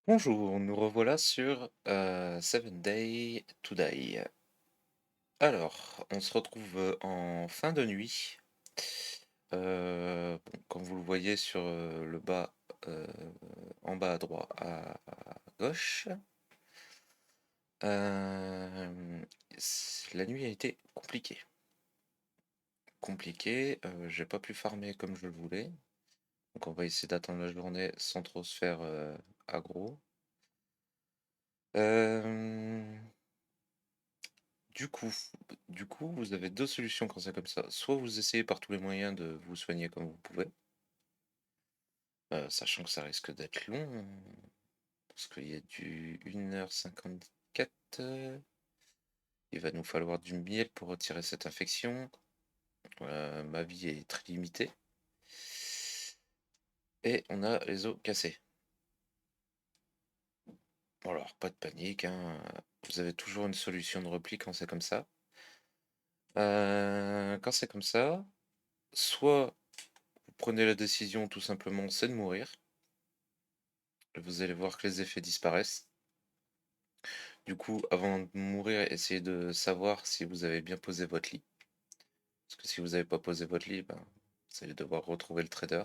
Bonjour, nous revoilà sur Seven Day to Die. Alors, on se retrouve en fin de nuit. Bon, comme vous le voyez sur le bas, euh, en bas à droite, à gauche. Euh, la nuit a été compliquée. Compliquée, j'ai pas pu farmer comme je le voulais. Donc on va essayer d'attendre la journée sans trop se faire aggro. Euh, Du coup, vous avez deux solutions quand c'est comme ça. Soit vous essayez par tous les moyens de vous soigner comme vous pouvez, sachant que ça risque d'être long, hein, parce qu'il y a du 1h54. Il va nous falloir du miel pour retirer cette infection. Ma vie est très limitée. Et on a les os cassés. Bon alors, pas de panique, hein. Vous avez toujours une solution de repli quand c'est comme ça. Quand c'est comme ça, soit vous prenez la décision tout simplement, c'est de mourir. Vous allez voir que les effets disparaissent. Du coup, avant de mourir, essayez de savoir si vous avez bien posé votre lit. Parce que si vous n'avez pas posé votre lit, ben, vous allez devoir retrouver le trader.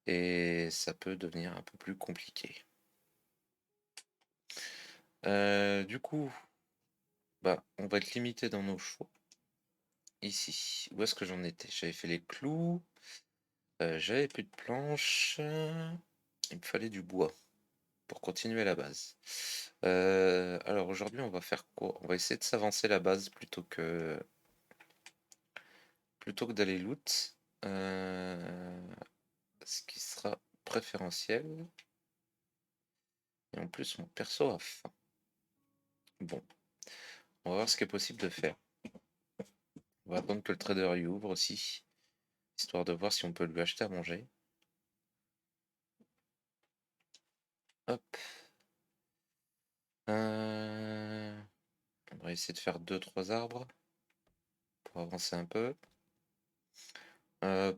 Et ça peut devenir un peu plus compliqué. Du coup, bah, on va être limité dans nos choix. Ici, où est-ce que j'en étais? J'avais fait les clous, j'avais plus de planches, il me fallait du bois pour continuer la base. Alors aujourd'hui, on va faire quoi? On va essayer de s'avancer la base plutôt que d'aller loot, ce qui sera préférentiel. Et en plus, mon perso a faim. Bon, on va voir ce qui est possible de faire. On va attendre que le trader y ouvre aussi, histoire de voir si on peut lui acheter à manger. Hop. Euh, On va essayer de faire deux trois arbres pour avancer un peu.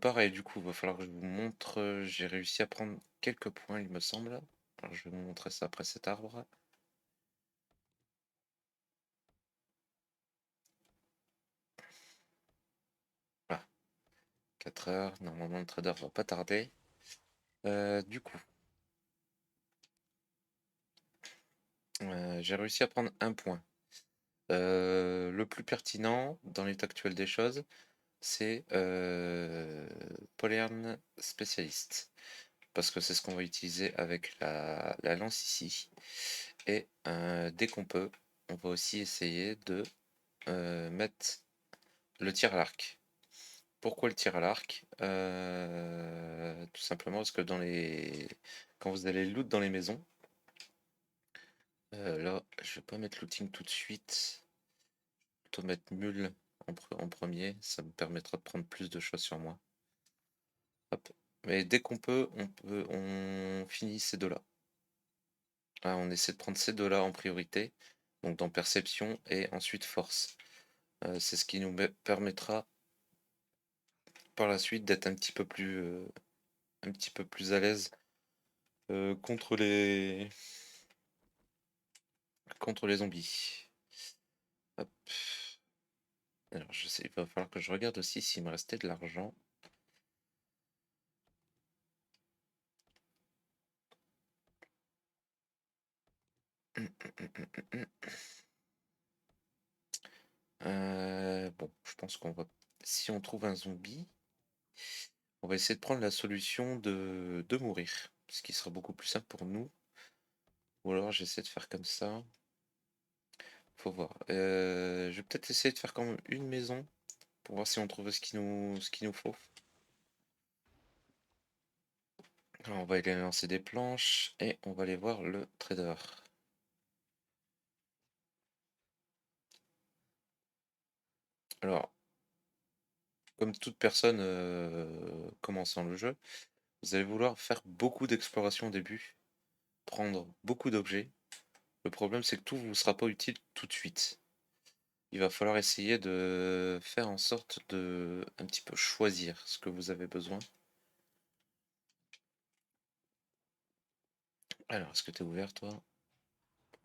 Pareil, du coup, il va falloir que je vous montre. J'ai réussi à prendre quelques points, il me semble. Alors, je vais vous montrer ça après cet arbre. Voilà, 4 heures. Normalement, le trader va pas tarder. Du coup, j'ai réussi à prendre un point. Le plus pertinent dans l'état actuel des choses, c'est Polyarm spécialiste. Parce que c'est ce qu'on va utiliser avec la lance ici. Et dès qu'on peut, on va aussi essayer de mettre le tir à l'arc. Pourquoi le tir à l'arc? Tout simplement parce que quand vous allez loot dans les maisons, là, je vais pas mettre looting tout de suite. Plutôt mettre mule en premier, ça me permettra de prendre plus de choses sur moi. Hop. Mais dès qu'on peut, on finit ces deux-là. Ah, on essaie de prendre ces deux-là en priorité, donc dans perception et ensuite force. C'est ce qui nous permettra par la suite d'être un petit peu plus à l'aise contre contre les zombies. Hop. Alors je sais, il va falloir que je regarde aussi s'il me restait de l'argent. Bon, je pense qu'on va. Si on trouve un zombie, on va essayer de prendre la solution de mourir. Ce qui sera beaucoup plus simple pour nous. Ou alors j'essaie de faire comme ça. Faut voir. Je vais peut-être essayer de faire quand même une maison pour voir si on trouve ce qu'il nous faut. Alors, on va aller lancer des planches et on va aller voir le trader. Alors, comme toute personne commençant le jeu, vous allez vouloir faire beaucoup d'exploration au début, prendre beaucoup d'objets. Le problème, c'est que tout ne vous sera pas utile tout de suite. Il va falloir essayer de faire en sorte de un petit peu choisir ce que vous avez besoin. Alors, est-ce que t'es ouvert, toi?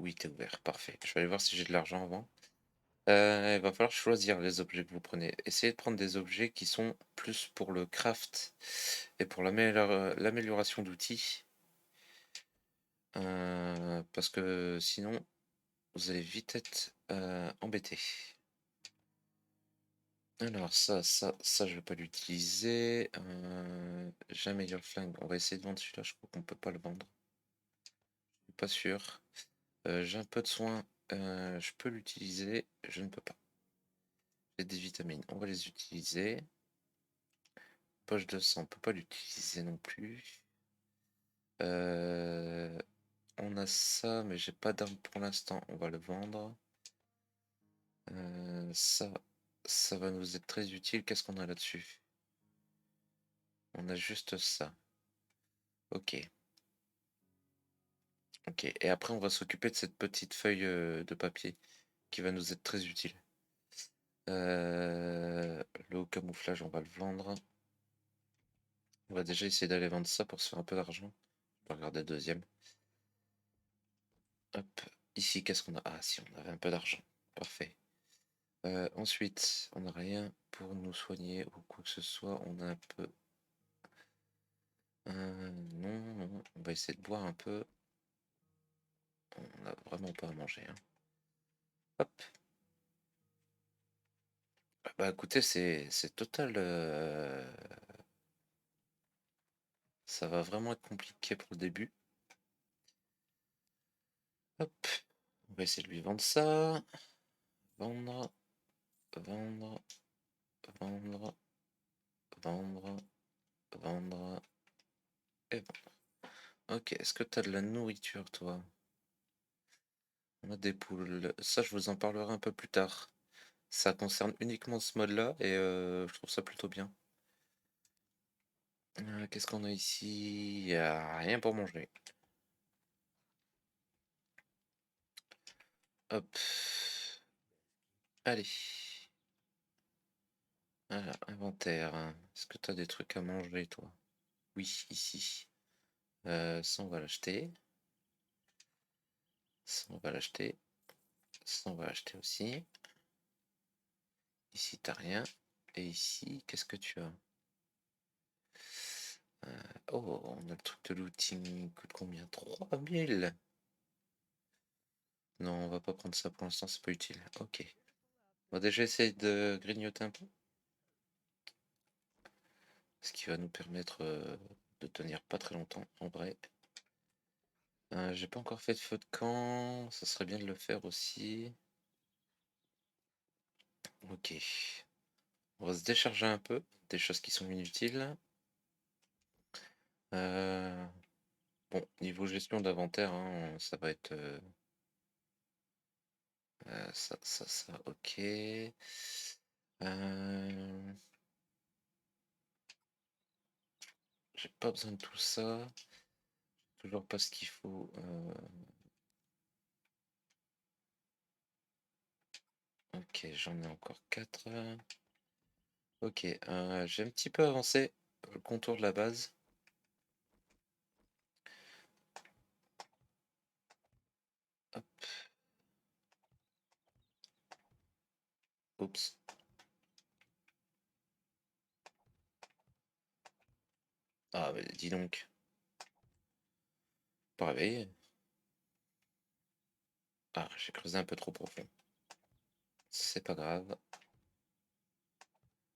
Oui, t'es ouvert, parfait. Je vais aller voir si j'ai de l'argent avant. Il va falloir choisir les objets que vous prenez. Essayez de prendre des objets qui sont plus pour le craft et pour l'amélioration d'outils. Parce que sinon, vous allez vite être embêté. Alors ça, je vais pas l'utiliser. J'améliore le flingue. On va essayer de vendre celui-là. Je crois qu'on peut pas le vendre. Je suis pas sûr. J'ai un peu de soin. Je peux l'utiliser. Je ne peux pas. J'ai des vitamines. On va les utiliser. Poche de sang. On peut pas l'utiliser non plus. On a ça, mais j'ai pas d'arme pour l'instant. On va le vendre. Ça va nous être très utile. Qu'est-ce qu'on a là-dessus? On a juste ça. Ok. Ok. Et après, on va s'occuper de cette petite feuille de papier qui va nous être très utile. Le haut camouflage, on va le vendre. On va déjà essayer d'aller vendre ça pour se faire un peu d'argent. On va regarder le deuxième. Hop. Ici, qu'est-ce qu'on a? Ah, si, on avait un peu d'argent. Parfait. Ensuite, on n'a rien pour nous soigner ou quoi que ce soit. On a un peu. Non, non. On va essayer de boire un peu. On n'a vraiment pas à manger, hein. Hop. Bah écoutez, c'est total. Ça va vraiment être compliqué pour le début. Hop. On va essayer de lui vendre ça. Vendre. Vendre. Vendre. Vendre. Vendre. Et bon. Ok, est-ce que t'as de la nourriture, toi? On a des poules. Ça, je vous en parlerai un peu plus tard. Ça concerne uniquement ce mode-là et je trouve ça plutôt bien. Qu'est-ce qu'on a ici? Il n'y a rien pour manger. Hop. Allez. Voilà, inventaire. Est-ce que tu as des trucs à manger, toi? Oui, ici. Ça, on va l'acheter. Ça, on va l'acheter. Ça, on va l'acheter aussi. Ici, t'as rien. Et ici, qu'est-ce que tu as? Oh, on a le truc de looting. Coûte combien? 3000. Non, on va pas prendre ça pour l'instant, c'est pas utile. Ok. On va déjà essayer de grignoter un peu. Ce qui va nous permettre de tenir pas très longtemps, en vrai. J'ai pas encore fait de feu de camp. Ça serait bien de le faire aussi. Ok. On va se décharger un peu des choses qui sont inutiles. Bon, niveau gestion d'inventaire, hein, ça va être ça, ok. J'ai pas besoin de tout ça. Toujours pas ce qu'il faut. Ok, j'en ai encore 4. Ok, j'ai un petit peu avancé le contour de la base. Hop. Oups. Ah, bah, dis donc. Pas réveillé. Ah, j'ai creusé un peu trop profond. C'est pas grave.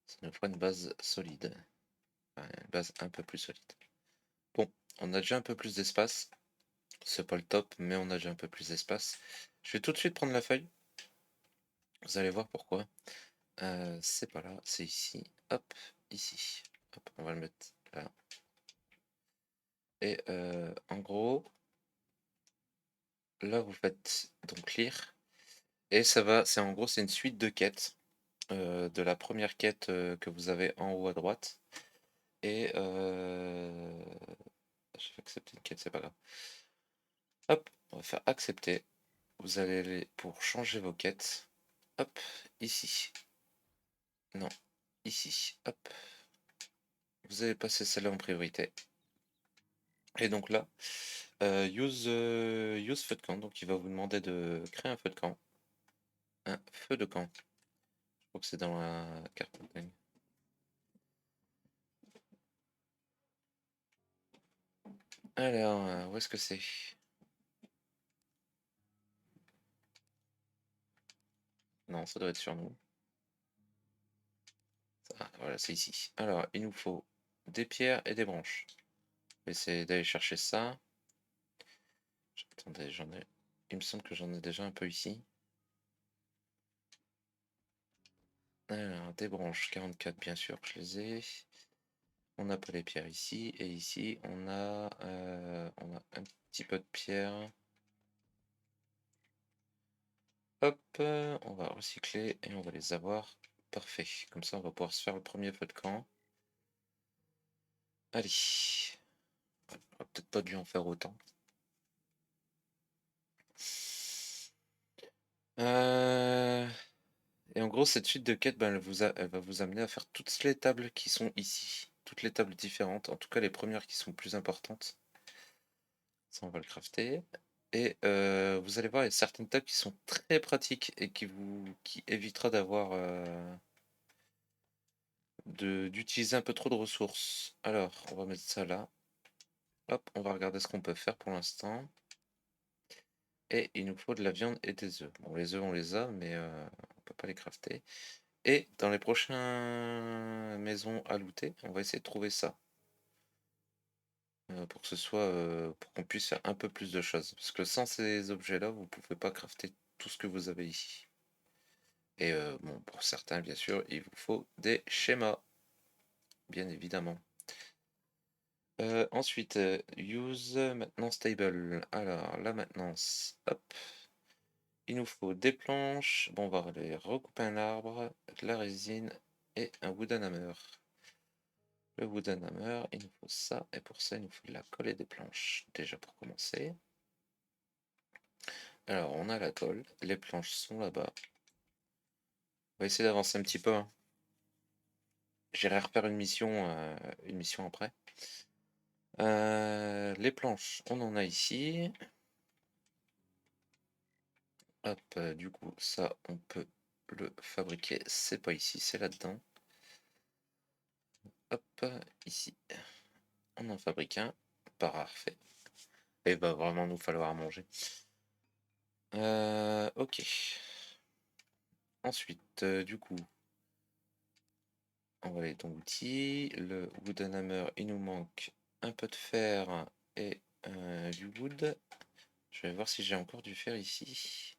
Ça nous fera une base solide. Enfin, une base un peu plus solide. Bon, on a déjà un peu plus d'espace. C'est pas le top, mais on a déjà un peu plus d'espace. Je vais tout de suite prendre la feuille. Vous allez voir pourquoi. C'est pas là, c'est ici. Hop, ici. Hop, on va le mettre là. Et en gros, là vous faites donc lire. Et ça va, c'est en gros, c'est une suite de quêtes. De la première quête que vous avez en haut à droite. Et je vais accepter une quête, c'est pas grave. Hop, on va faire accepter. Vous allez aller pour changer vos quêtes. Hop, ici. Non, ici. Hop. Vous allez passer celle-là en priorité. Et donc là, Use feu de camp, donc il va vous demander de créer un feu de camp. Un feu de camp. Je crois que c'est dans la carte montagne. Alors, où est-ce que c'est? Non, ça doit être sur nous. Ah, voilà, c'est ici. Alors, il nous faut des pierres et des branches. Je vais essayer d'aller chercher ça. Attendez, j'en ai. Il me semble que j'en ai déjà un peu ici. Alors, des branches, 44 bien sûr, je les ai. On n'a pas les pierres ici. Et ici, on a un petit peu de pierre. Hop, on va recycler et on va les avoir. Parfait. Comme ça, on va pouvoir se faire le premier feu de camp. Allez. On va peut-être pas dû en faire autant. Et en gros, cette suite de quêtes, ben, elle va vous amener à faire toutes les tables qui sont ici. Toutes les tables différentes. En tout cas, les premières qui sont plus importantes. Ça, on va le crafter. Et vous allez voir, il y a certaines tables qui sont très pratiques et qui évitera d'avoir d'utiliser un peu trop de ressources. Alors, on va mettre ça là. Hop, on va regarder ce qu'on peut faire pour l'instant. Et il nous faut de la viande et des œufs. Bon, les œufs, on les a, mais on peut pas les crafter. Et dans les prochaines maisons à looter, on va essayer de trouver ça. Pour que ce soit, pour qu'on puisse faire un peu plus de choses. Parce que sans ces objets-là, vous pouvez pas crafter tout ce que vous avez ici. Et bon, pour certains, bien sûr, il vous faut des schémas, bien évidemment. Ensuite, use maintenance table. Alors, la maintenance, hop. Il nous faut des planches. Bon, on va aller recouper un arbre, de la résine et un wooden hammer. Le wooden hammer, il nous faut ça. Et pour ça, il nous faut de la colle et des planches. Déjà pour commencer. Alors, on a la colle. Les planches sont là-bas. On va essayer d'avancer un petit peu, hein. J'irai refaire une mission après. Les planches, on en a ici. Hop, du coup, ça, on peut le fabriquer. C'est pas ici, c'est là-dedans. Hop, ici. On en fabrique un. Parfait. Et va vraiment nous falloir manger. Ok. Ensuite, du coup, on va aller dans outils. Le wooden hammer, il nous manque un peu de fer et du wood. Je vais voir si j'ai encore du fer ici.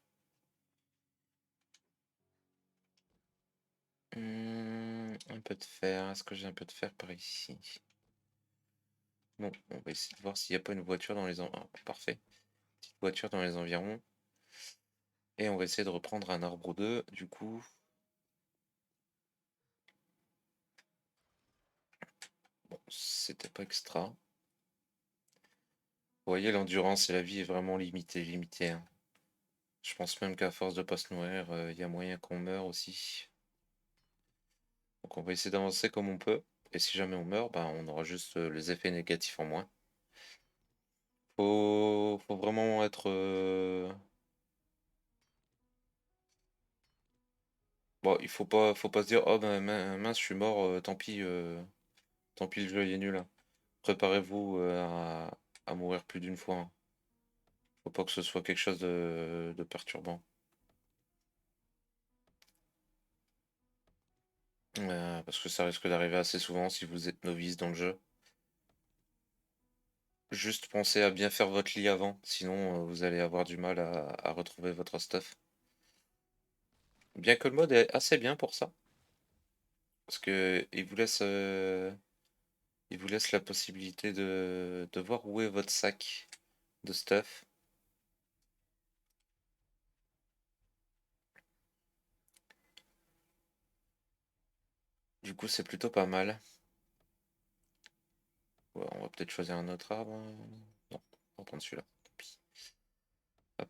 Un peu de fer. Est-ce que j'ai un peu de fer par ici? Non, on va essayer de voir s'il n'y a pas une voiture dans les environs. Parfait. Petite voiture dans les environs. Et on va essayer de reprendre un arbre ou deux, du coup. Bon, c'était pas extra. Vous voyez, l'endurance et la vie est vraiment limitée, hein. Je pense même qu'à force de pas se nourrir, il y a moyen qu'on meure aussi. Donc on va essayer d'avancer comme on peut. Et si jamais on meurt, ben, on aura juste les effets négatifs en moins. Faut vraiment être... Bon, faut pas se dire, oh ben mince, je suis mort, tant pis le jeu il est nul, hein. Préparez-vous à mourir plus d'une fois, hein. Faut pas que ce soit quelque chose de perturbant. Parce que ça risque d'arriver assez souvent si vous êtes novice dans le jeu. Juste pensez à bien faire votre lit avant, sinon vous allez avoir du mal à retrouver votre stuff. Bien que le mode est assez bien pour ça, parce que il vous laisse la possibilité de voir où est votre sac de stuff. Du coup, c'est plutôt pas mal. Ouais, on va peut-être choisir un autre arbre. Non, on va prendre celui-là. Tant pis. Hop.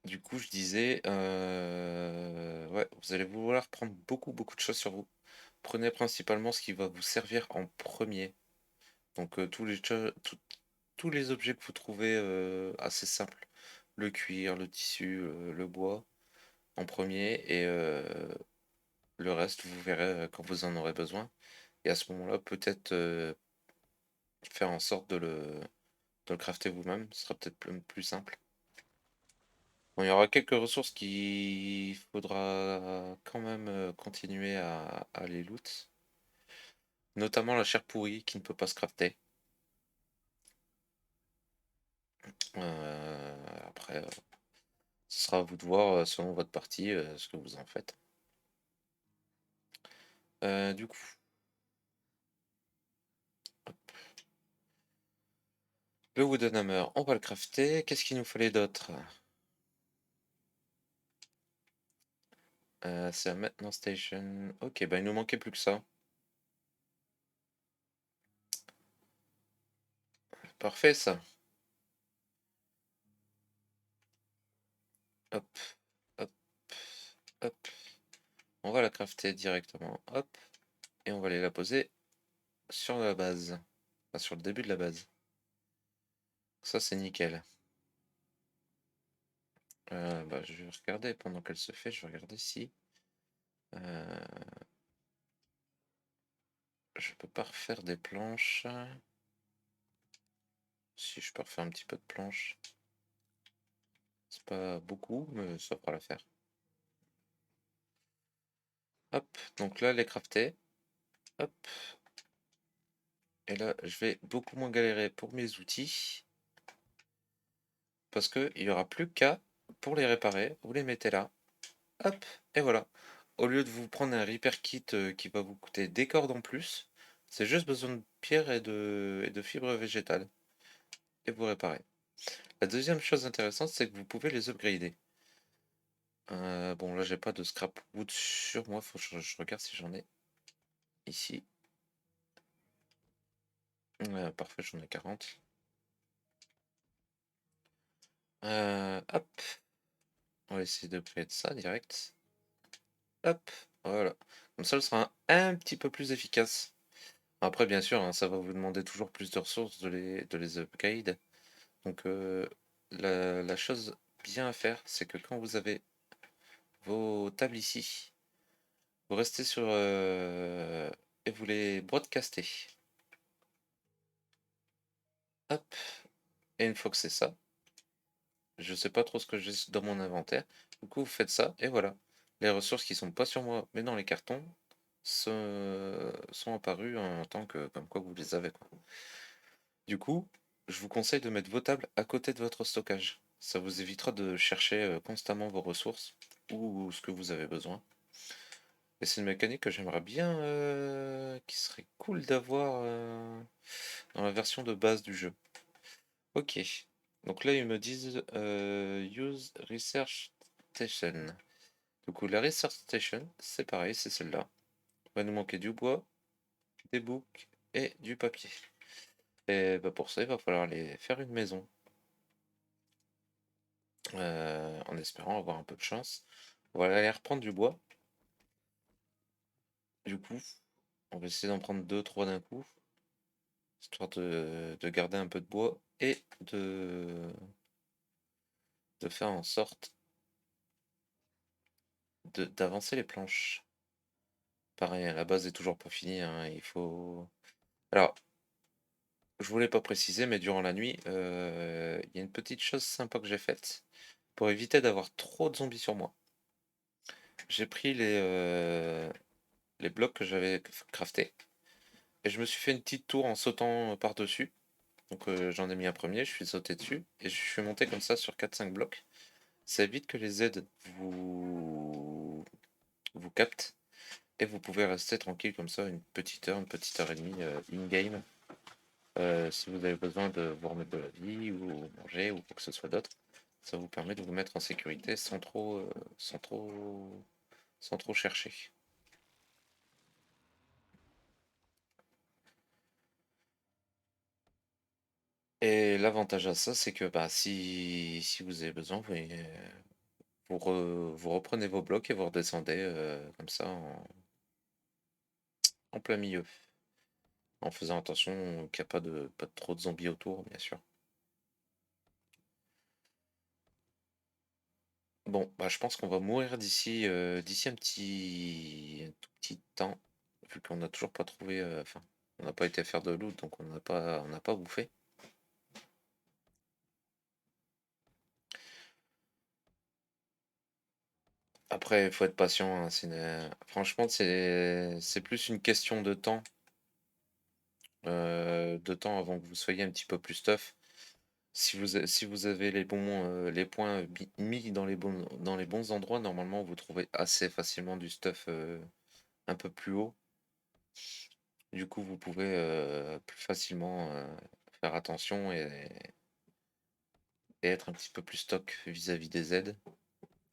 Du coup, je disais, ouais, vous allez vouloir prendre beaucoup de choses sur vous prenez principalement ce qui va vous servir en premier. Donc tous les objets que vous trouvez assez simples. Le cuir, le tissu, le bois en premier et le reste vous verrez quand vous en aurez besoin. Et à ce moment-là, peut-être faire en sorte de le crafter vous-même, ce sera peut-être plus simple. Bon, il y aura quelques ressources qu'il faudra quand même continuer à les loot. Notamment la chair pourrie qui ne peut pas se crafter. Après, ce sera à vous de voir selon votre partie ce que vous en faites. Du coup, le Wooden Hammer, on va le crafter. Qu'est-ce qu'il nous fallait d'autre? C'est la maintenance station. Ok, bah il nous manquait plus que ça. Parfait ça. Hop, hop, hop. On va la crafter directement. Hop. Et on va aller la poser sur la base. Enfin, sur le début de la base. Ça c'est nickel. Bah, je vais regarder pendant qu'elle se fait. Je vais regarder si je peux pas refaire des planches. Si je peux refaire un petit peu de planches. C'est pas beaucoup, mais ça fera l'affaire. Hop, donc là, elle est craftée. Hop. Et là, je vais beaucoup moins galérer pour mes outils. Parce qu'il n'y aura plus qu'à, pour les réparer, vous les mettez là. Hop, et voilà. Au lieu de vous prendre un repair kit qui va vous coûter des cordes en plus, c'est juste besoin de pierre et de fibres végétales. Et vous réparez. La deuxième chose intéressante, c'est que vous pouvez les upgrader. Bon, là, j'ai pas de scrap wood sur moi. Faut que je regarde si j'en ai ici. Parfait, j'en ai 40. Hop, on va essayer de créer de ça direct. Hop, voilà. Comme ça, elle sera un petit peu plus efficace. Après, bien sûr, hein, ça va vous demander toujours plus de ressources de les upgrade. Donc, la chose bien à faire, c'est que quand vous avez vos tables ici, vous restez sur et vous les broadcastez. Hop, et une fois que c'est ça, je sais pas trop ce que j'ai dans mon inventaire. Du coup, vous faites ça et voilà. Les ressources qui sont pas sur moi, mais dans les cartons, sont apparues en tant que comme quoi vous les avez, quoi. Du coup, je vous conseille de mettre vos tables à côté de votre stockage. Ça vous évitera de chercher constamment vos ressources ou ce que vous avez besoin. Et c'est une mécanique que j'aimerais bien, qui serait cool d'avoir dans la version de base du jeu. Ok. Donc là, ils me disent Use Research Station. Du coup, la Research Station, c'est pareil, c'est celle-là. Il va nous manquer du bois, des books et du papier. Et bah pour ça, il va falloir aller faire une maison. En espérant avoir un peu de chance. On va aller reprendre du bois. Du coup, on va essayer d'en prendre deux, trois d'un coup. Histoire de garder un peu de bois et de faire en sorte d'avancer les planches. Pareil, la base est toujours pas finie, hein, il faut... Alors, je voulais pas préciser, mais durant la nuit, il y a une petite chose sympa que j'ai faite pour éviter d'avoir trop de zombies sur moi. J'ai pris les blocs que j'avais craftés et je me suis fait une petite tour en sautant par-dessus. Donc j'en ai mis un premier, je suis sauté dessus et je suis monté comme ça sur 4-5 blocs. Ça évite que les aides vous captent et vous pouvez rester tranquille comme ça une petite heure et demie in-game. Si vous avez besoin de vous remettre de la vie ou manger ou quoi que ce soit d'autre, ça vous permet de vous mettre en sécurité sans trop chercher. Et l'avantage à ça, c'est que bah, si vous avez besoin, vous reprenez vos blocs et vous redescendez comme ça en plein milieu. En faisant attention qu'il n'y a pas de trop de zombies autour, bien sûr. Bon, bah, je pense qu'on va mourir d'ici un tout petit temps, vu qu'on n'a toujours pas trouvé, enfin, on n'a pas été faire de loot, donc on n'a pas bouffé. Après, il faut être patient, hein, franchement, c'est plus une question de temps avant que vous soyez un petit peu plus stuff. Si vous avez les points mis dans les bons endroits, normalement, vous trouvez assez facilement du stuff un peu plus haut. Du coup, vous pouvez plus facilement faire attention et être un petit peu plus stock vis-à-vis des aides,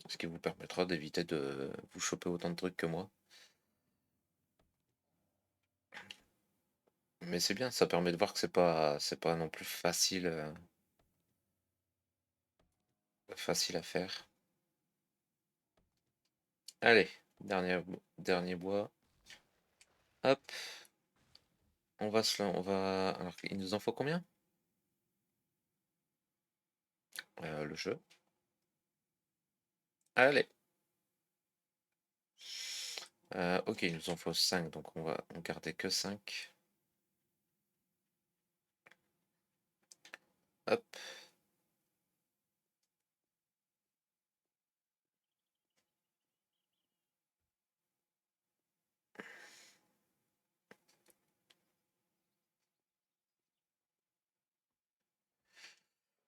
ce qui vous permettra d'éviter de vous choper autant de trucs que moi. Mais c'est bien, ça permet de voir que c'est pas non plus facile à faire. Allez, dernier bois. Hop, alors, il nous en faut combien? Le jeu. Allez. Ok, il nous en faut 5, donc on va en garder que 5. Hop.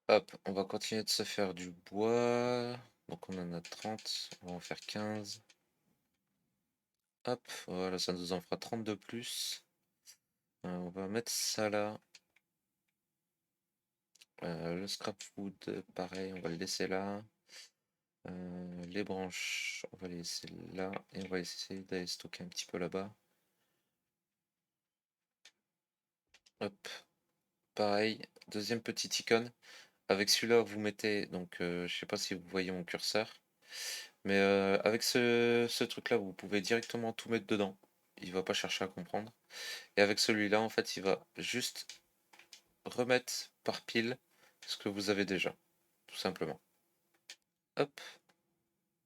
Hop, on va continuer de se faire du bois. Donc on en a 30, on va en faire 15. Hop, voilà, ça nous en fera 30 de plus. On va mettre ça là. Le scrap wood, pareil, on va le laisser là. Les branches, on va les laisser là. Et on va essayer d'aller stocker un petit peu là-bas. Hop, pareil, deuxième petite icône. Avec celui-là, vous mettez, donc je sais pas si vous voyez mon curseur, mais avec ce truc-là, vous pouvez directement tout mettre dedans. Il va pas chercher à comprendre. Et avec celui-là, en fait, il va juste remettre par pile ce que vous avez déjà, tout simplement. Hop,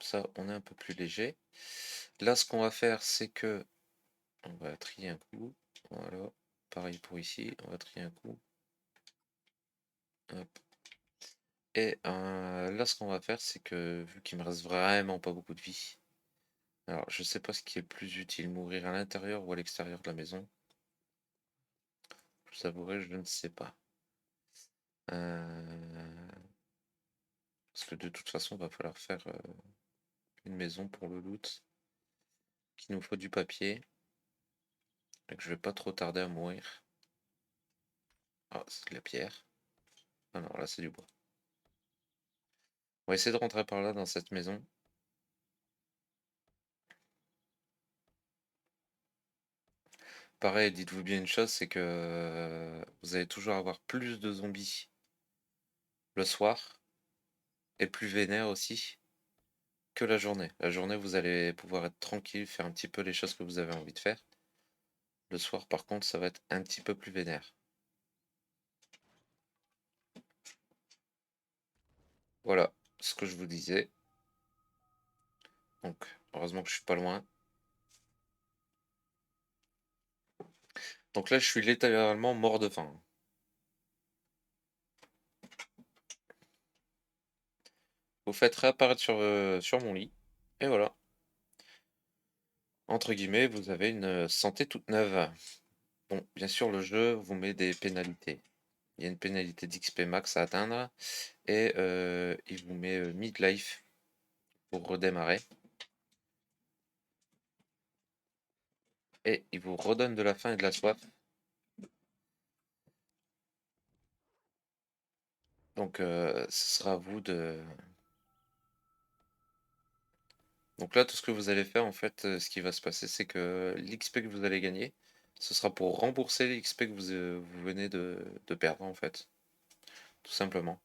ça, on est un peu plus léger. Là, ce qu'on va faire, c'est que on va trier un coup. Voilà, pareil pour ici, on va trier un coup. Hop. Et là, ce qu'on va faire, c'est que vu qu'il me reste vraiment pas beaucoup de vie, alors je sais pas ce qui est le plus utile, mourir à l'intérieur ou à l'extérieur de la maison. Je vous avouerai, je ne sais pas. Parce que de toute façon, il va falloir faire une maison pour le loot. Qu'il nous faut du papier. Et que je vais pas trop tarder à mourir. Ah, c'est de la pierre. Ah non, là c'est du bois. On va essayer de rentrer par là dans cette maison. Pareil, dites-vous bien une chose, c'est que vous allez toujours avoir plus de zombies le soir. Et plus vénère aussi que la journée. La journée, vous allez pouvoir être tranquille, faire un petit peu les choses que vous avez envie de faire. Le soir, par contre, ça va être un petit peu plus vénère. Voilà ce que je vous disais. Donc, heureusement que je suis pas loin. Donc là, je suis littéralement mort de faim. Vous faites réapparaître sur mon lit. Et voilà. Entre guillemets, vous avez une santé toute neuve. Bon, bien sûr, le jeu vous met des pénalités. Il y a une pénalité d'XP max à atteindre. Et il vous met mid-life pour redémarrer. Et il vous redonne de la faim et de la soif. Donc, ce sera à vous de. Donc là, tout ce que vous allez faire, en fait, ce qui va se passer, c'est que l'XP que vous allez gagner, ce sera pour rembourser l'XP que vous venez de perdre, en fait. Tout simplement.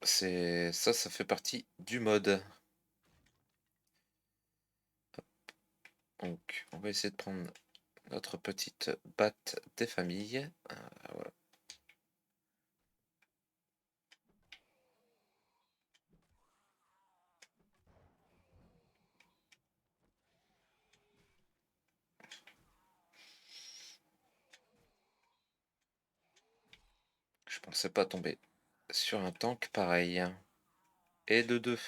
Ça fait partie du mode. Donc, on va essayer de prendre notre petite batte des familles. Voilà. Je pensais pas tomber sur un tank pareil. Et de deux.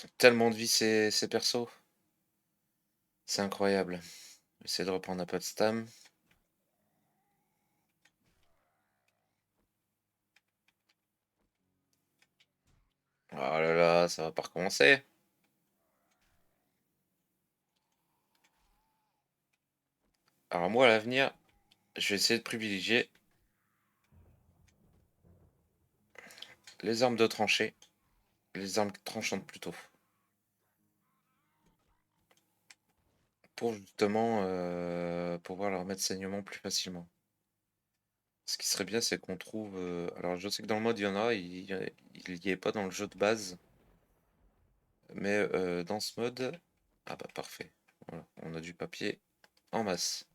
Ils ont tellement de vie ces persos. C'est incroyable. J'essaie de reprendre un peu de stam. Oh là là, ça va pas recommencer. Alors moi, à l'avenir, je vais essayer de privilégier les armes de tranchée. Les armes tranchantes plutôt. Pour justement pouvoir leur mettre saignement plus facilement. Ce qui serait bien, c'est qu'on trouve... alors je sais que dans le mode, il y en a, il y est pas dans le jeu de base. Mais dans ce mode... Ah bah parfait. Voilà, on a du papier en masse.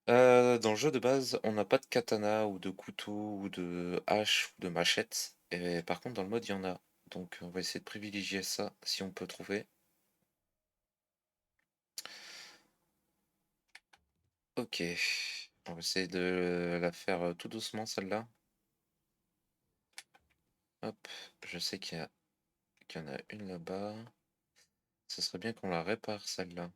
Dans le jeu de base, on n'a pas de katana ou de couteau ou de hache ou de machette. Et par contre, dans le mode, il y en a. Donc on va essayer de privilégier ça si on peut trouver. Ok. On va essayer de la faire tout doucement, celle-là. Hop. Je sais qu'il y en a une là-bas. Ce serait bien qu'on la répare, celle-là.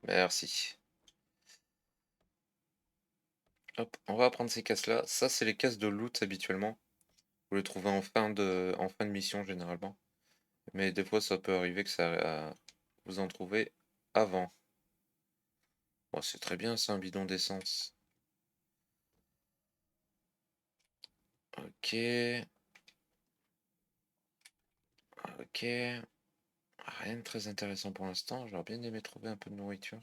Merci. Hop, on va prendre ces caisses-là. Ça, c'est les caisses de loot habituellement. Vous les trouvez en fin de mission généralement. Mais des fois, ça peut arriver que vous en trouvez avant. Bon, c'est très bien, c'est un bidon d'essence. Ok. Ok. Rien de très intéressant pour l'instant. J'aurais bien aimé trouver un peu de nourriture.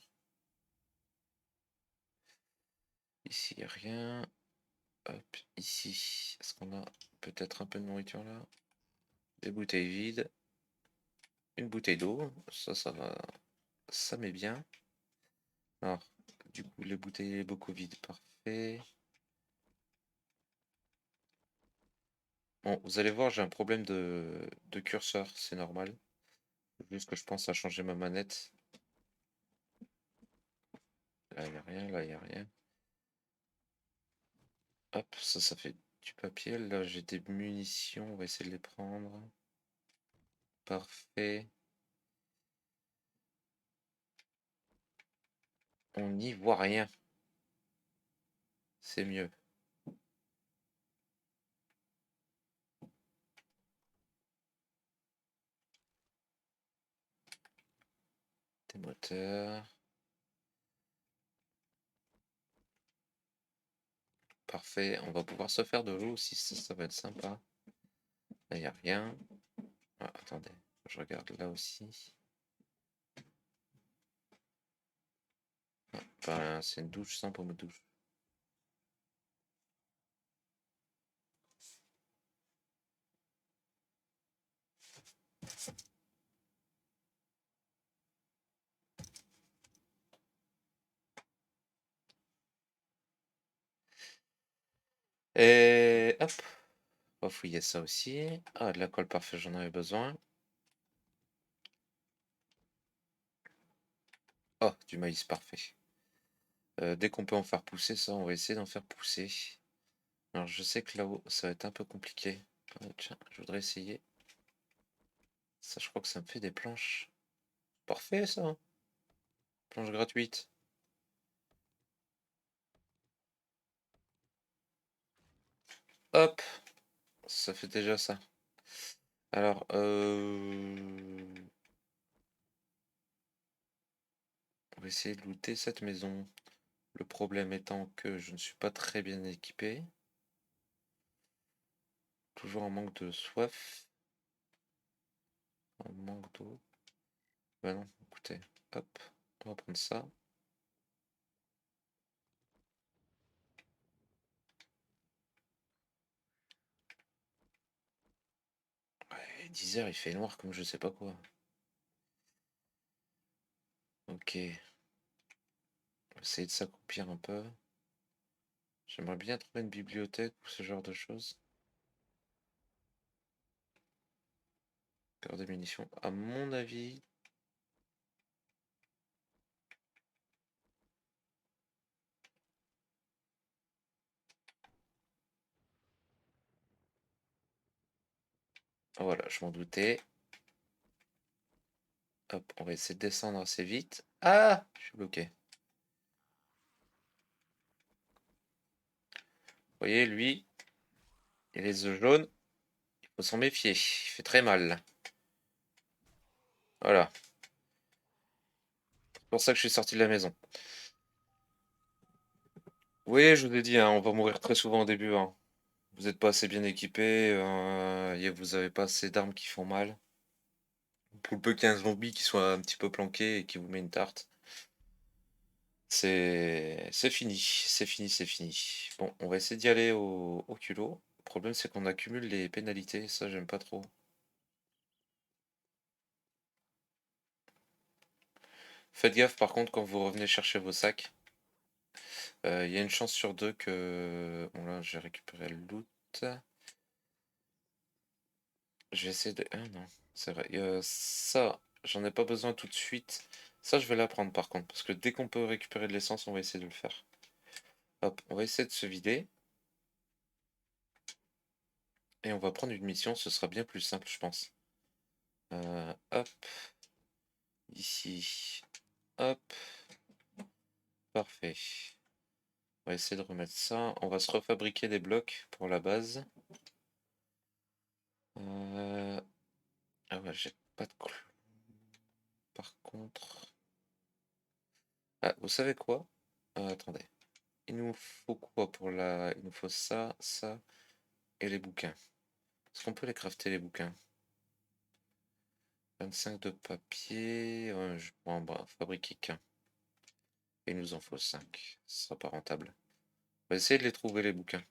Ici, y a rien. Hop, ici. Est-ce qu'on a peut-être un peu de nourriture là? Des bouteilles vides. Une bouteille d'eau. Ça va. Ça met bien. Alors, du coup, les bouteilles beaucoup vides. Parfait. Bon, vous allez voir, j'ai un problème de curseur. C'est normal. Juste que je pense à changer ma manette. Là, il n'y a rien. Là, il n'y a rien. Hop, ça fait du papier. Là, j'ai des munitions. On va essayer de les prendre. Parfait. On n'y voit rien. C'est mieux. Des moteurs. Parfait. On va pouvoir se faire de l'eau aussi. Ça va être sympa. Là, il n'y a rien. Ah, attendez. Je regarde là aussi. Ah, ben, c'est une douche sans pomme de douche. Et hop. On va fouiller ça aussi. Ah, de la colle, parfait. J'en avais besoin. Oh, du maïs, parfait. Dès qu'on peut en faire pousser, ça, on va essayer d'en faire pousser. Alors, je sais que là-haut, ça va être un peu compliqué. Tiens, je voudrais essayer. Ça, je crois que ça me fait des planches. Parfait, ça, hein. Planche gratuite. Hop, ça fait déjà ça. Alors, On va essayer de looter cette maison. Le problème étant que je ne suis pas très bien équipé. Toujours en manque de soif. En manque d'eau. Bah non, écoutez. Hop, on va prendre ça. Ouais, 10 heures, il fait noir comme je sais pas quoi. Ok. On va essayer de s'accroupir un peu. J'aimerais bien trouver une bibliothèque ou ce genre de choses. Cœur des munitions. À mon avis. Voilà, je m'en doutais. Hop, on va essayer de descendre assez vite. Ah! Je suis bloqué. Vous voyez, lui, et les œufs jaunes, il faut s'en méfier. Il fait très mal. Voilà. C'est pour ça que je suis sorti de la maison. Oui, je vous ai dit, hein, on va mourir très souvent au début, hein. Vous n'êtes pas assez bien équipé, vous avez pas assez d'armes qui font mal. Pour le peu qu'il y ait un zombie qui soit un petit peu planqué et qui vous met une tarte. C'est fini, c'est fini, c'est fini. Bon, on va essayer d'y aller au culot. Le problème, c'est qu'on accumule les pénalités, ça, j'aime pas trop. Faites gaffe, par contre, quand vous revenez chercher vos sacs. Il y a une chance sur deux que... Bon, là, j'ai récupéré le loot. Je vais essayer de... Ah non, c'est vrai. Ça, j'en ai pas besoin tout de suite. Ça, je vais l'apprendre, par contre. Parce que dès qu'on peut récupérer de l'essence, on va essayer de le faire. Hop, on va essayer de se vider. Et on va prendre une mission, ce sera bien plus simple, je pense. Hop, ici, hop, parfait. On va essayer de remettre ça. On va se refabriquer des blocs pour la base. Ah ouais, j'ai pas de clou. Par contre... Ah, vous savez quoi? Attendez. Il nous faut quoi pour la... Il nous faut ça, ça et les bouquins. Est-ce qu'on peut les crafter, les bouquins? 25 de papier. Ouais, je pourrais en fabriquer qu'un. Et il nous en faut 5. Ce sera pas rentable. On va essayer de les trouver, les bouquins.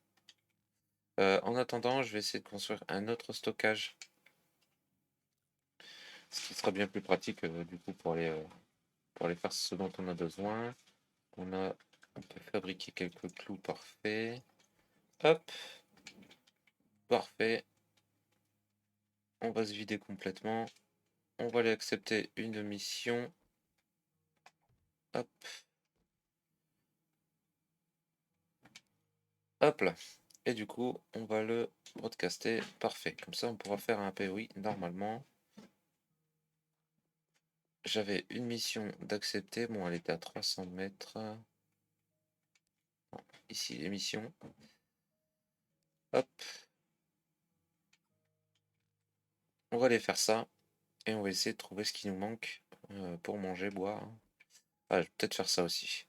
En attendant, je vais essayer de construire un autre stockage. Ce qui sera bien plus pratique du coup pour aller faire ce dont on a besoin. On peut fabriquer quelques clous, parfait. Hop, parfait. On va se vider complètement. On va aller accepter une mission. Hop. Hop là. Et du coup, on va le broadcaster. Parfait. Comme ça, on pourra faire un POI normalement. J'avais une mission d'accepter. Bon, elle était à 300 mètres. Bon, ici, les missions. Hop. On va aller faire ça. Et on va essayer de trouver ce qui nous manque pour manger, boire. Ah, je vais peut-être faire ça aussi.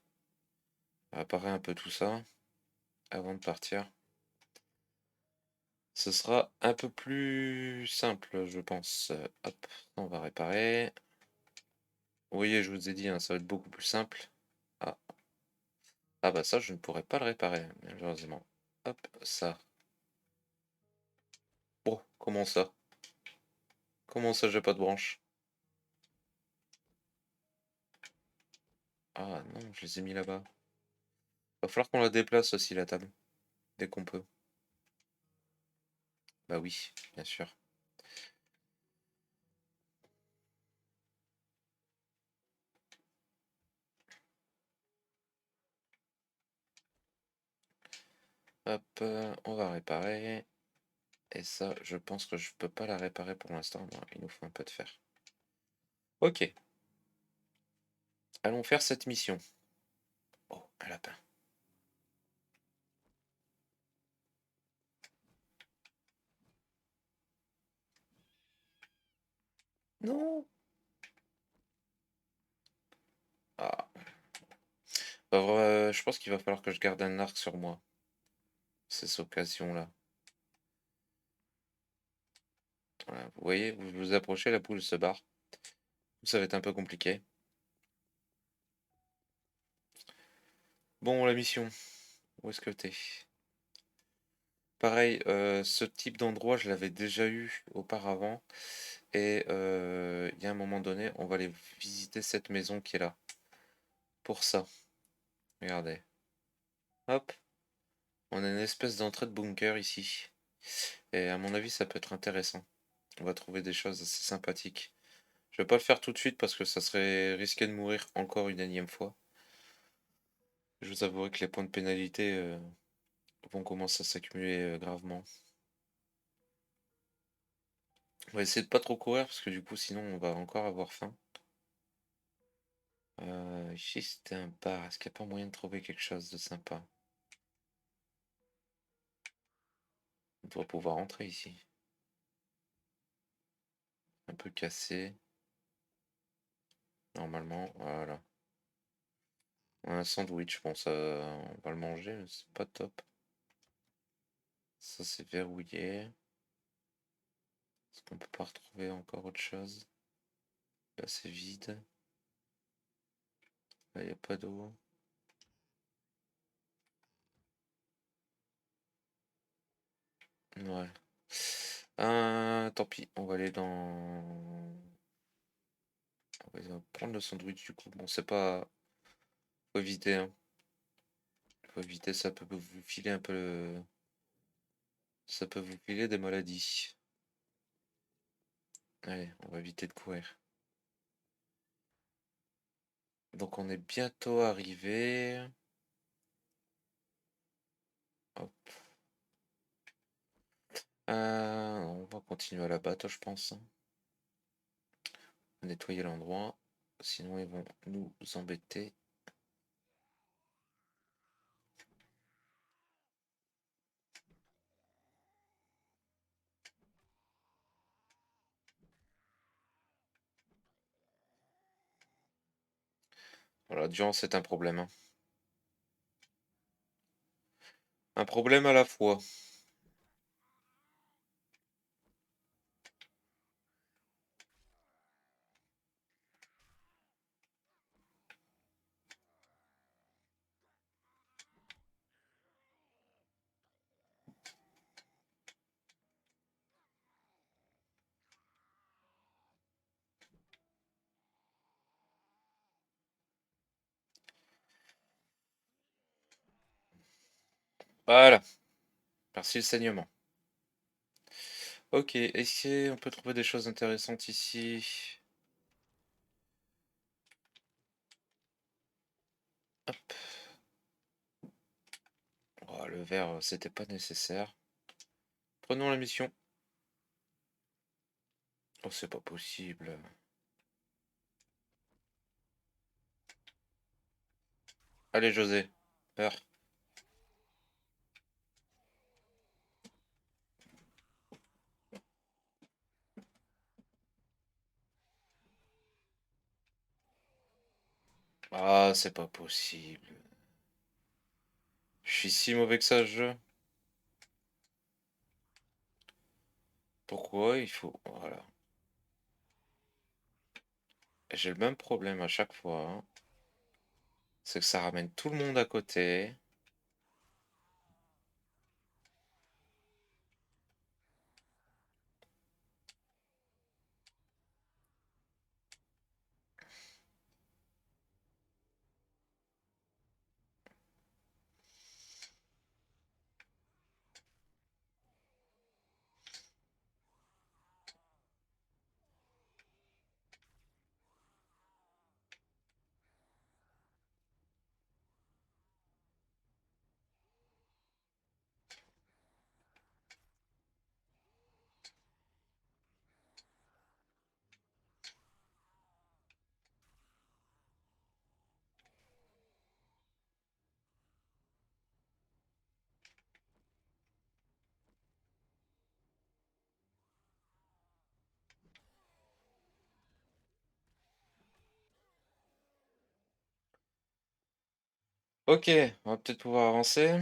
Réparer un peu tout ça avant de partir. Ce sera un peu plus simple, je pense. Hop, on va réparer. Vous voyez, je vous ai dit, hein, ça va être beaucoup plus simple. Ah. Ah bah ça, je ne pourrais pas le réparer, malheureusement. Hop, ça. Oh, comment ça? Comment ça, j'ai pas de branche? Ah non, je les ai mis là-bas. Va falloir qu'on la déplace aussi, la table. Dès qu'on peut. Bah oui, bien sûr. Hop, on va réparer. Et ça, je pense que je peux pas la réparer pour l'instant. Non, il nous faut un peu de fer. Ok. Allons faire cette mission. Oh, un lapin. Non. Ah. Je pense qu'il va falloir que je garde un arc sur moi. Ces occasions-là. Voilà, vous voyez, vous vous approchez, la poule se barre. Ça va être un peu compliqué. Bon, la mission. Où est-ce que t'es? Pareil, ce type d'endroit, je l'avais déjà eu auparavant. Et il y a un moment donné, on va aller visiter cette maison qui est là. Pour ça, regardez. Hop, on a une espèce d'entrée de bunker ici. Et à mon avis, ça peut être intéressant. On va trouver des choses assez sympathiques. Je vais pas le faire tout de suite parce que ça serait risqué de mourir encore une énième fois. Je vous avouerai que les points de pénalité vont commencer à s'accumuler gravement. On va essayer de pas trop courir parce que du coup sinon on va encore avoir faim. Ici c'était un bar. Est-ce qu'il n'y a pas moyen de trouver quelque chose de sympa? On doit pouvoir entrer ici. Un peu cassé. Normalement, voilà. Un sandwich, bon ça on va le manger, mais c'est pas top. Ça c'est verrouillé. Est-ce qu'on peut pas retrouver encore autre chose? Là c'est vide. Là il n'y a pas d'eau. Ouais. Tant pis, on va aller dans... On va prendre le sandwich du coup. Bon, c'est pas... Faut éviter, hein. Faut éviter, ça peut vous filer un peu Ça peut vous filer des maladies. Allez, on va éviter de courir. Donc on est bientôt arrivé. Hop. On va continuer à la battre, je pense, hein. Nettoyer l'endroit. Sinon ils vont nous embêter. Voilà, Durant c'est un problème, hein. Un problème à la fois. Voilà. Merci le saignement. Ok, est-ce qu'on peut trouver des choses intéressantes ici? Hop. Oh, le verre, c'était pas nécessaire. Prenons la mission. Oh, c'est pas possible. Allez, José. Heure. Ah, c'est pas possible. Je suis si mauvais que ça, ce jeu. Pourquoi il faut... Voilà. J'ai le même problème à chaque fois, hein. C'est que ça ramène tout le monde à côté. Ok, on va peut-être pouvoir avancer.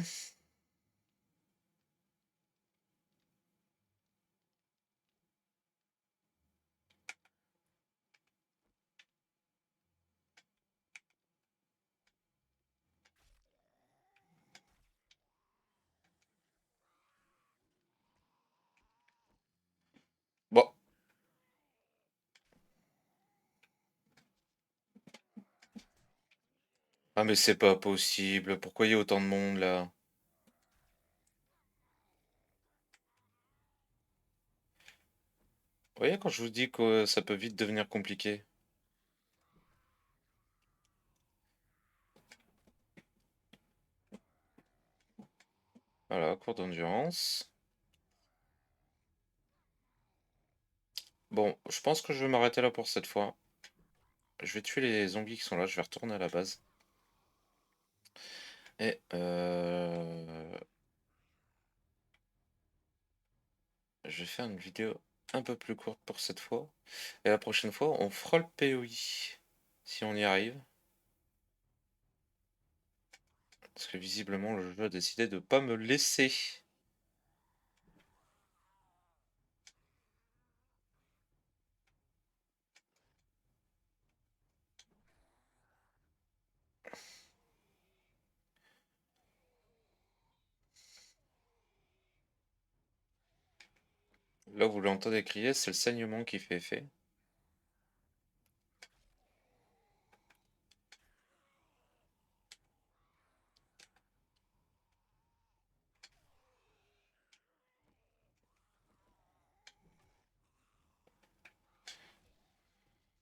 Bon. Ah mais c'est pas possible. Pourquoi il y a autant de monde là? Vous voyez quand je vous dis que ça peut vite devenir compliqué. Voilà, cours d'endurance. Bon, je pense que je vais m'arrêter là pour cette fois. Je vais tuer les zombies qui sont là, je vais retourner à la base. Et je vais faire une vidéo un peu plus courte pour cette fois. Et la prochaine fois, on fera le POI. Si on y arrive. Parce que visiblement, le jeu a décidé de pas me laisser. Là où vous l'entendez crier, c'est le saignement qui fait effet.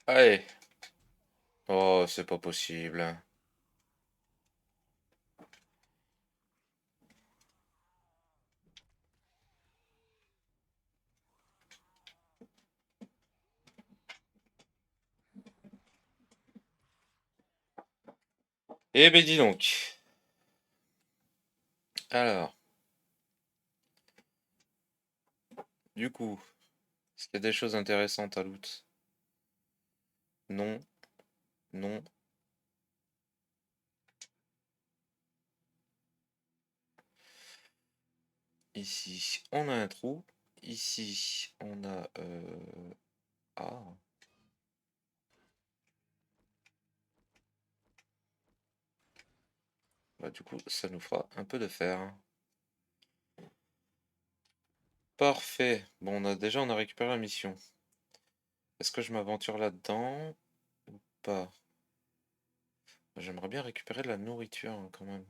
Allez. Oh, c'est pas possible. Eh ben dis donc. Alors, du coup, est-ce qu'il y a des choses intéressantes à loot? Non, non. Ici, on a un trou. Ici, on a... Ah, bah du coup, ça nous fera un peu de fer. Parfait. Bon, on a récupéré la mission. Est-ce que je m'aventure là-dedans ou pas? J'aimerais bien récupérer de la nourriture hein, quand même.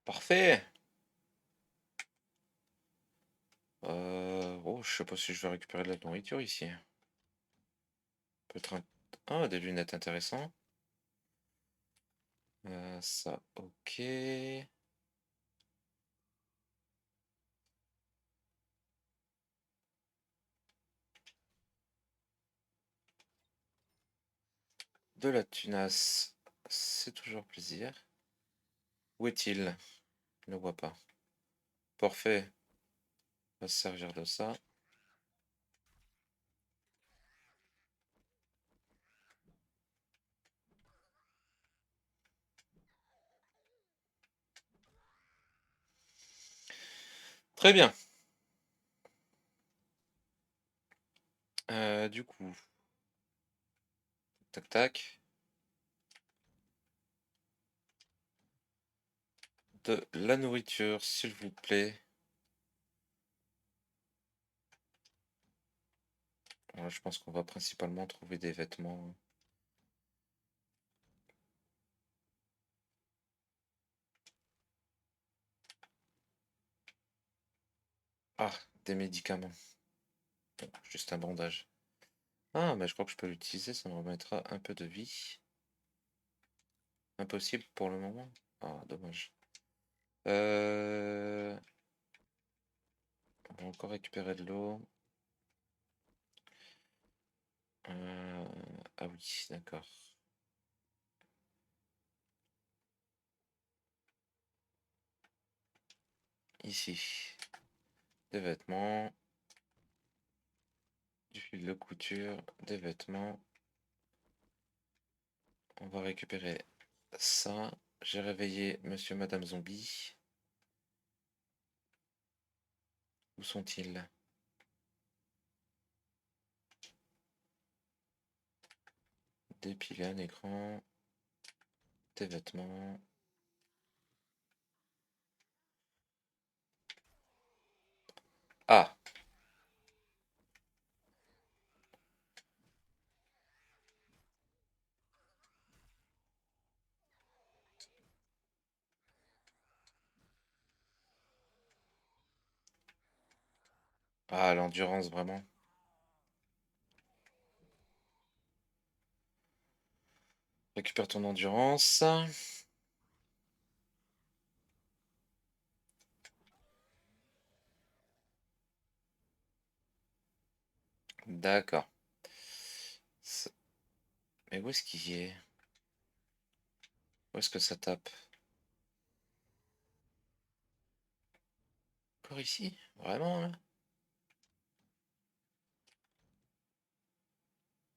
Parfait! Oh, je sais pas si je vais récupérer de la nourriture ici. Peut-être un... Ah, des lunettes intéressantes. Ça, ok. De la tunasse, c'est toujours plaisir. Où est-il? Je ne le vois pas. Parfait. On va se servir de ça. Très bien. Du coup, tac tac. De la nourriture, s'il vous plaît. Voilà, je pense qu'on va principalement trouver des vêtements. Ah, des médicaments. Bon, juste un bandage. Ah, mais je crois que je peux l'utiliser, ça me remettra un peu de vie. Impossible pour le moment. Ah, dommage. On va encore récupérer de l'eau. Ah oui, d'accord. Ici, des vêtements, du fil de couture, des vêtements. On va récupérer ça. J'ai réveillé monsieur, madame zombie. Où sont-ils? Dépiler un écran, des vêtements. Ah! Ah, l'endurance, vraiment. Récupère ton endurance. D'accord. Mais où est-ce qu'il y est? Où est-ce que ça tape? Encore ici? Vraiment, là?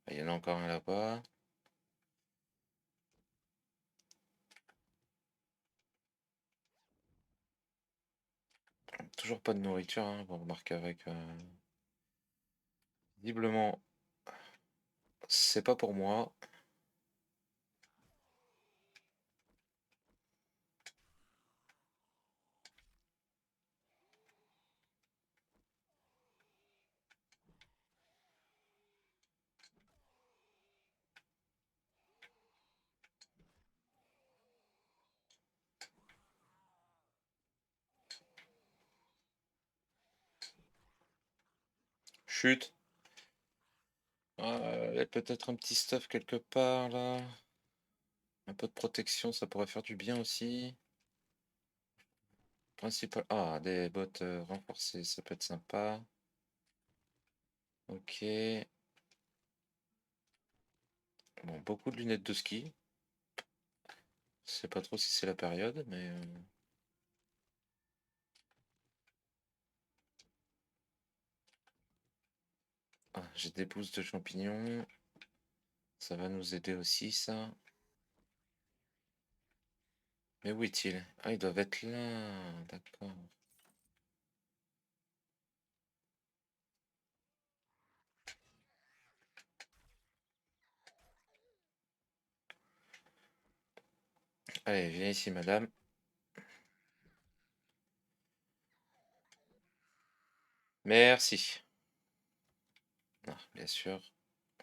Ah, il y en a encore un là-bas. Toujours pas de nourriture, hein, vous remarquez avec... Visiblement, c'est pas pour moi. Chut. Il y a peut-être un petit stuff quelque part, là. Un peu de protection, ça pourrait faire du bien aussi. Principal... Ah, des bottes renforcées, ça peut être sympa. Ok. Bon, beaucoup de lunettes de ski. Je sais pas trop si c'est la période, mais... Ah, j'ai des pousses de champignons. Ça va nous aider aussi, ça. Mais où est-il? Ah, ils doivent être là. D'accord. Allez, viens ici, madame. Merci. Ah, bien sûr,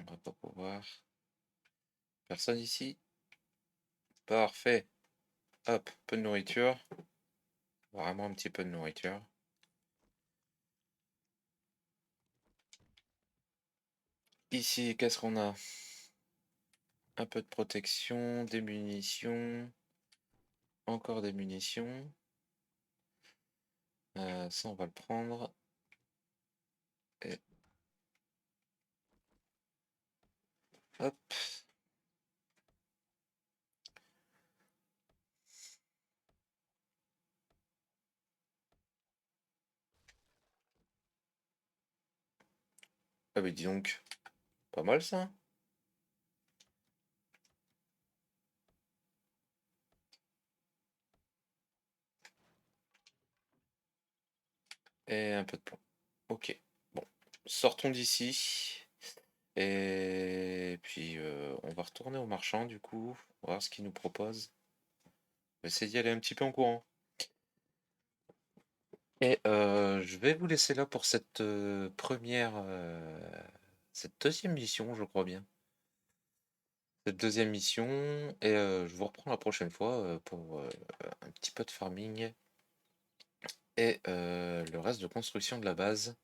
on va pas pouvoir. Personne ici? Parfait. Hop, peu de nourriture. Vraiment un petit peu de nourriture. Ici, qu'est-ce qu'on a? Un peu de protection, des munitions. Encore des munitions. Ça, on va le prendre. Et hop. Ah, mais dis donc. Pas mal ça. Et un peu de plomb. Ok. Bon. Sortons d'ici. Et puis, on va retourner au marchand, du coup. Voir ce qu'il nous propose. On va essayer d'y aller un petit peu en courant. Et je vais vous laisser là pour cette cette deuxième mission, je crois bien. Cette deuxième mission, et je vous reprends la prochaine fois pour un petit peu de farming et le reste de construction de la base.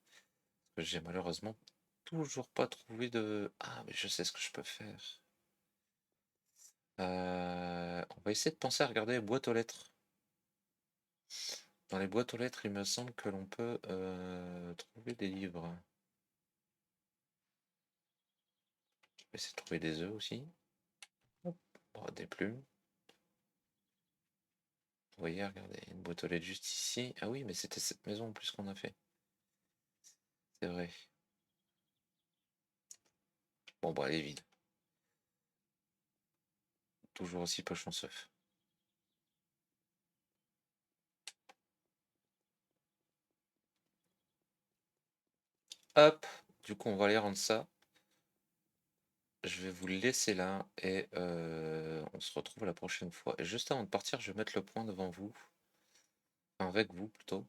Que j'ai malheureusement toujours pas trouvé de... Ah, mais je sais ce que je peux faire. On va essayer de penser à regarder les boîtes aux lettres. Dans les boîtes aux lettres, il me semble que l'on peut trouver des livres. Je vais essayer de trouver des œufs aussi. Hop. Oh, des plumes. Vous voyez, regardez, une boîte aux lettres juste ici. Ah oui, mais c'était cette maison en plus qu'on a fait. C'est vrai. Bon, bah, elle est vide. Toujours aussi peu chanceux. Hop, du coup, on va aller rendre ça. Je vais vous le laisser là et on se retrouve la prochaine fois. Et juste avant de partir, je vais mettre le point devant vous. Enfin, avec vous plutôt.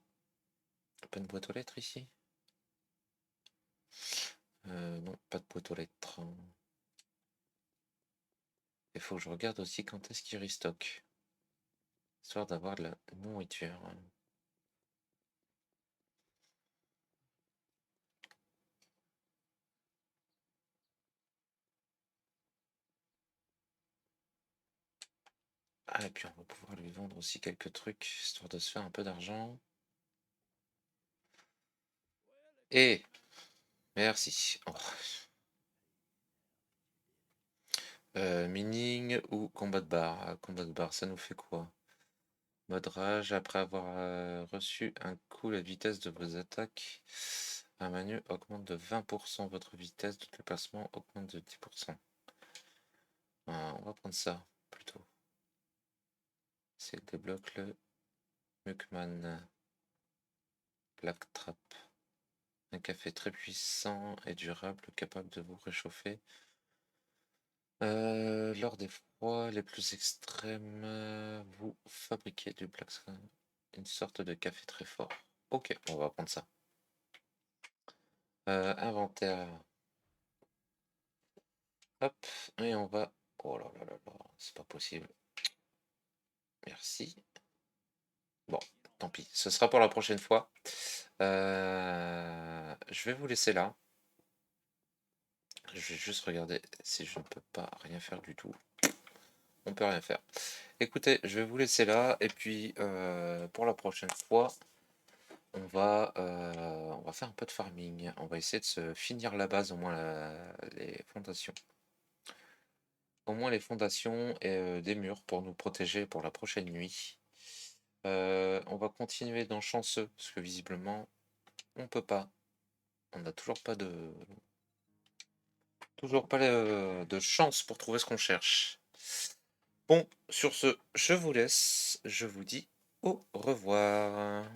Pas une boîte aux lettres ici? Non, pas de boîte aux lettres. Il faut que je regarde aussi quand est-ce qu'il restock. Histoire d'avoir de la nourriture. Ah, et puis on va pouvoir lui vendre aussi quelques trucs, histoire de se faire un peu d'argent. Et merci. Oh. Mining ou combat de barre? Combat de barre, ça nous fait quoi? Mode rage, après avoir reçu un coup, la vitesse de vos attaques à main nue augmente de 20%. Votre vitesse de déplacement augmente de 10%. On va prendre ça plutôt. C'est débloque le Mukman Black Trap. Un café très puissant et durable, capable de vous réchauffer. Lors des froids les plus extrêmes, vous fabriquez du Black Trap, une sorte de café très fort. Ok, on va prendre ça. Inventaire. Hop, et on va... Oh là là là là, c'est pas possible. Merci. Bon, tant pis, ce sera pour la prochaine fois. Je vais vous laisser là. Je vais juste regarder si je ne peux pas rien faire du tout. On peut rien faire. Écoutez, je vais vous laisser là. Et puis, pour la prochaine fois, on va faire un peu de farming. On va essayer de se finir la base, au moins les fondations. Au moins les fondations et des murs pour nous protéger pour la prochaine nuit. On va continuer dans chanceux, parce que visiblement, on peut pas. On n'a toujours pas de chance pour trouver ce qu'on cherche. Bon, sur ce, je vous laisse. Je vous dis au revoir.